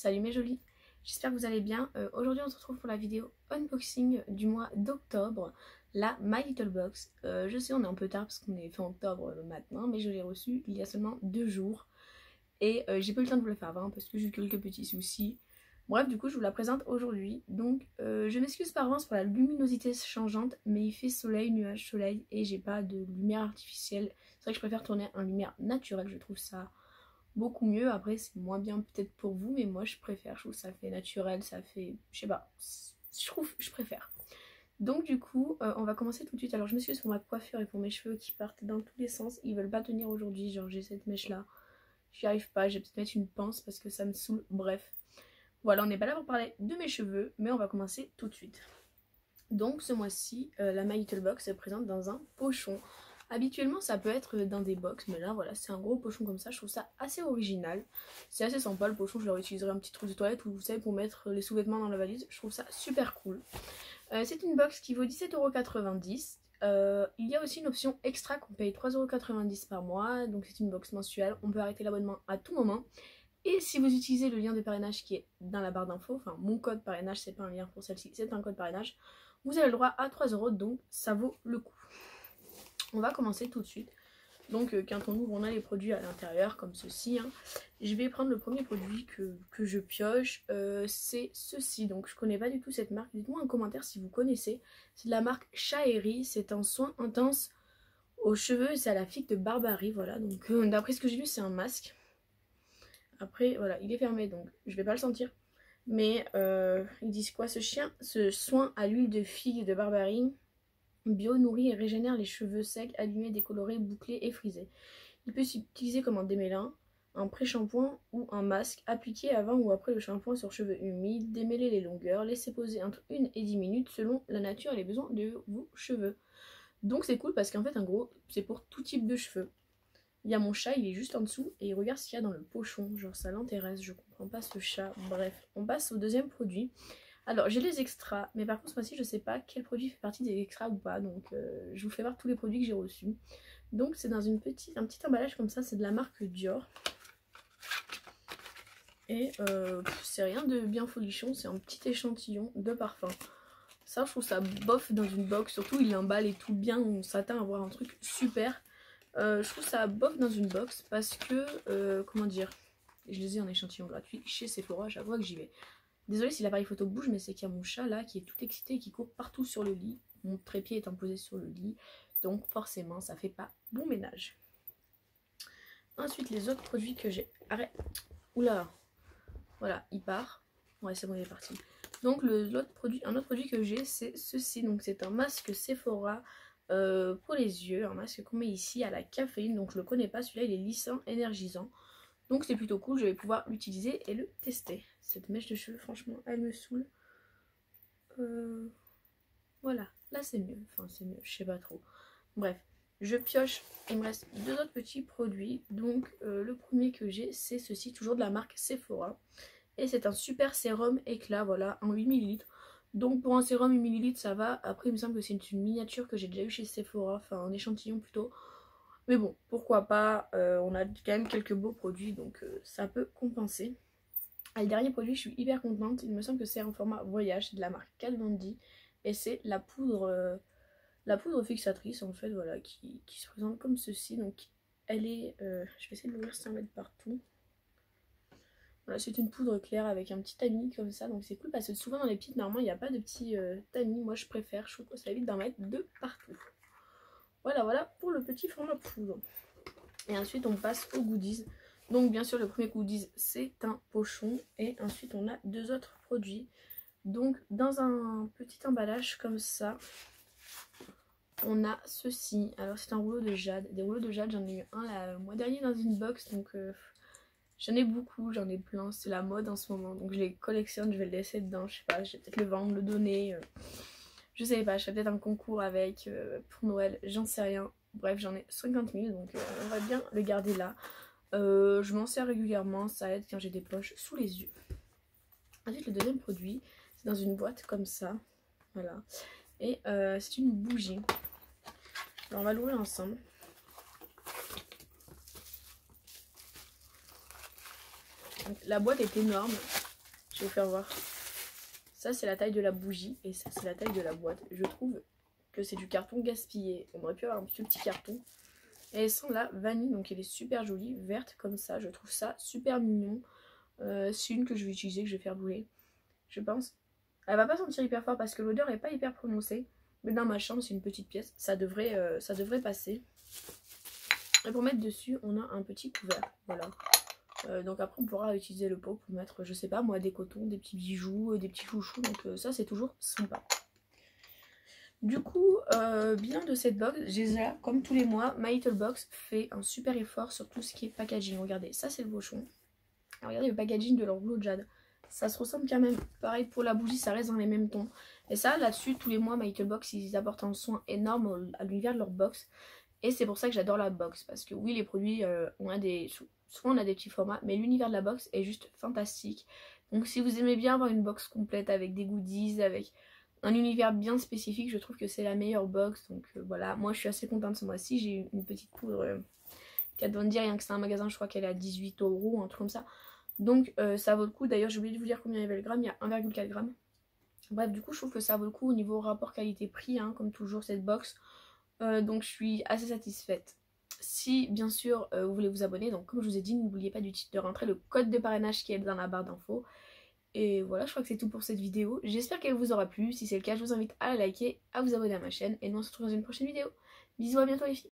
Salut mes jolis, j'espère que vous allez bien. Aujourd'hui on se retrouve pour la vidéo unboxing du mois d'octobre, la My Little Box. Je sais on est un peu tard parce qu'on est fin octobre maintenant, mais je l'ai reçu il y a seulement 2 jours. Et j'ai pas eu le temps de vous le faire avant parce que j'ai eu quelques petits soucis. Bref, du coup je vous la présente aujourd'hui. Donc je m'excuse par avance pour la luminosité changeante, mais il fait soleil, nuage, soleil et j'ai pas de lumière artificielle. C'est vrai que je préfère tourner en lumière naturelle, je trouve ça beaucoup mieux. Après c'est moins bien peut-être pour vous, mais moi je préfère, je trouve que ça fait naturel, ça fait, je sais pas, je préfère. Donc du coup on va commencer tout de suite. Alors je m'excuse pour ma coiffure et pour mes cheveux qui partent dans tous les sens, ils veulent pas tenir aujourd'hui, genre j'ai cette mèche là, j'y arrive pas, je vais peut-être mettre une pince parce que ça me saoule, bref. Voilà, on n'est pas là pour parler de mes cheveux, mais on va commencer tout de suite. Donc ce mois-ci, la My Little Box se présente dans un pochon. Habituellement ça peut être dans des box, mais là voilà c'est un gros pochon comme ça, je trouve ça assez original. C'est assez sympa le pochon, je le réutiliserai un petit truc de toilette ou vous savez pour mettre les sous-vêtements dans la valise, je trouve ça super cool. C'est une box qui vaut 17,90 €. Il y a aussi une option extra qu'on paye 3,90 € par mois, donc c'est une box mensuelle, on peut arrêter l'abonnement à tout moment. Et si vous utilisez le lien de parrainage qui est dans la barre d'infos, enfin mon code parrainage, c'est pas un lien pour celle-ci, c'est un code parrainage, vous avez le droit à 3 €, donc ça vaut le coup. On va commencer tout de suite. Donc quand on ouvre, on a les produits à l'intérieur comme ceci. Je vais prendre le premier produit que je pioche, c'est ceci. Donc je connais pas du tout cette marque, dites-moi en commentaire si vous connaissez. C'est de la marque Shaeri, c'est un soin intense aux cheveux, c'est à la figue de Barbarie, voilà. Donc d'après ce que j'ai vu c'est un masque. Après voilà, il est fermé donc je vais pas le sentir. Mais ils disent quoi, ce soin à l'huile de figue de Barbarie bio nourrit et régénère les cheveux secs, abîmés, décolorés, bouclés et frisés. Il peut s'utiliser comme un démêlant, un pré-shampoing ou un masque, appliqué avant ou après le shampoing sur cheveux humides, démêler les longueurs, laisser poser entre 1 et 10 minutes selon la nature et les besoins de vos cheveux. Donc c'est cool parce qu'en fait en gros c'est pour tout type de cheveux. Il y a mon chat, il est juste en dessous et il regarde ce qu'il y a dans le pochon, genre ça l'intéresse, je comprends pas ce chat. Bref, on passe au deuxième produit. Alors j'ai les extras, mais par contre moi aussi je sais pas quel produit fait partie des extras ou pas, donc je vous fais voir tous les produits que j'ai reçus. Donc c'est dans un petit emballage comme ça, c'est de la marque Dior. Et c'est rien de bien folichon, c'est un petit échantillon de parfum. Ça je trouve ça bof dans une box, surtout il l'emballe et tout bien, on s'attend à avoir un truc super. Je trouve ça bof dans une box parce que, comment dire, je les ai en échantillon gratuit chez Sephora, chaque fois que j'y vais. Désolée si l'appareil photo bouge, mais c'est qu'il y a mon chat là qui est tout excité et qui court partout sur le lit. Mon trépied étant posé sur le lit, donc forcément ça fait pas bon ménage. Ensuite les autres produits que j'ai... Arrête. Oula. Voilà, il part. Ouais c'est bon, il est parti. Donc un autre produit que j'ai c'est ceci. Donc c'est un masque Sephora pour les yeux. Un masque qu'on met ici à la caféine. Donc je le connais pas, celui-là il est lissant, énergisant. Donc c'est plutôt cool, je vais pouvoir l'utiliser et le tester. Cette mèche de cheveux, franchement, elle me saoule. Voilà, là c'est mieux. Enfin c'est mieux, je sais pas trop. Bref, je pioche. Il me reste 2 autres petits produits. Donc le premier que j'ai, c'est ceci, toujours de la marque Sephora. Et c'est un super sérum éclat, voilà, en 8 ml. Donc pour un sérum 8 ml ça va. Après il me semble que c'est une miniature que j'ai déjà eu chez Sephora, enfin un échantillon plutôt. Mais bon, pourquoi pas, on a quand même quelques beaux produits, donc ça peut compenser. Et le dernier produit, je suis hyper contente, il me semble que c'est un format voyage, c'est de la marque Kat Von D. Et c'est la poudre fixatrice en fait, voilà, qui se présente comme ceci. Donc elle est, je vais essayer de l'ouvrir sans mettre partout. Voilà, c'est une poudre claire avec un petit tamis comme ça, donc c'est cool parce que souvent dans les petites, normalement il n'y a pas de petit tamis, moi je préfère, je trouve que ça évite d'en mettre de partout. Voilà pour le petit format poudre. Et ensuite on passe aux goodies. Donc bien sûr le premier goodies c'est un pochon. Et ensuite on a 2 autres produits. Donc dans un petit emballage comme ça, on a ceci. Alors c'est un rouleau de jade. Des rouleaux de jade j'en ai eu un le mois dernier dans une box. Donc j'en ai beaucoup, j'en ai plein. C'est la mode en ce moment. Donc je les collectionne, je vais le laisser dedans. Je sais pas, je vais peut-être le vendre, le donner. Je sais pas, je fais peut-être un concours avec pour Noël, j'en sais rien. Bref, j'en ai 50 000, donc on va bien le garder là. Je m'en sers régulièrement, ça aide quand j'ai des poches sous les yeux. Ensuite, le deuxième produit, c'est dans une boîte comme ça. Voilà. Et c'est une bougie. Alors, on va l'ouvrir ensemble. Donc, la boîte est énorme. Je vais vous faire voir. Ça c'est la taille de la bougie et ça c'est la taille de la boîte. Je trouve que c'est du carton gaspillé. On aurait pu avoir un petit carton. Et elle sent la vanille, donc elle est super jolie, verte comme ça. Je trouve ça super mignon. C'est une que je vais utiliser, que je vais faire brûler. Je pense. Elle va pas sentir hyper fort parce que l'odeur est pas hyper prononcée. Mais dans ma chambre, c'est une petite pièce. Ça devrait passer. Et pour mettre dessus, on a un petit couvert. Voilà. Donc après, on pourra utiliser le pot pour mettre, je sais pas moi, des cotons, des petits bijoux, des petits chouchous. Donc ça, c'est toujours sympa. Du coup, bien de cette box, déjà, comme tous les mois, My Little Box fait un super effort sur tout ce qui est packaging. Regardez, ça c'est le bochon. Alors, regardez le packaging de leur rouleau de jade. Ça se ressemble quand même. Pareil pour la bougie, ça reste dans les mêmes tons. Et ça, là-dessus, tous les mois, My Little Box, ils apportent un soin énorme à l'univers de leur box. Et c'est pour ça que j'adore la box. Parce que oui, les produits, souvent on a des petits formats, mais l'univers de la box est juste fantastique. Donc si vous aimez bien avoir une box complète avec des goodies, avec un univers bien spécifique, je trouve que c'est la meilleure box. Donc voilà, moi je suis assez contente ce mois-ci. J'ai eu une petite poudre Kat Von D, rien que c'est un magasin, je crois qu'elle est à 18 €, un truc comme ça. Donc ça vaut le coup. D'ailleurs j'ai oublié de vous dire combien il y avait le gramme, il y a 1,4 g. Bref, du coup je trouve que ça vaut le coup au niveau rapport qualité-prix, hein, comme toujours cette box. Donc je suis assez satisfaite. Si bien sûr vous voulez vous abonner, donc comme je vous ai dit, n'oubliez pas de rentrer le code de parrainage qui est dans la barre d'infos. Et voilà, je crois que c'est tout pour cette vidéo. J'espère qu'elle vous aura plu. Si c'est le cas, je vous invite à la liker, à vous abonner à ma chaîne. Et nous on se retrouve dans une prochaine vidéo. Bisous, à bientôt les filles.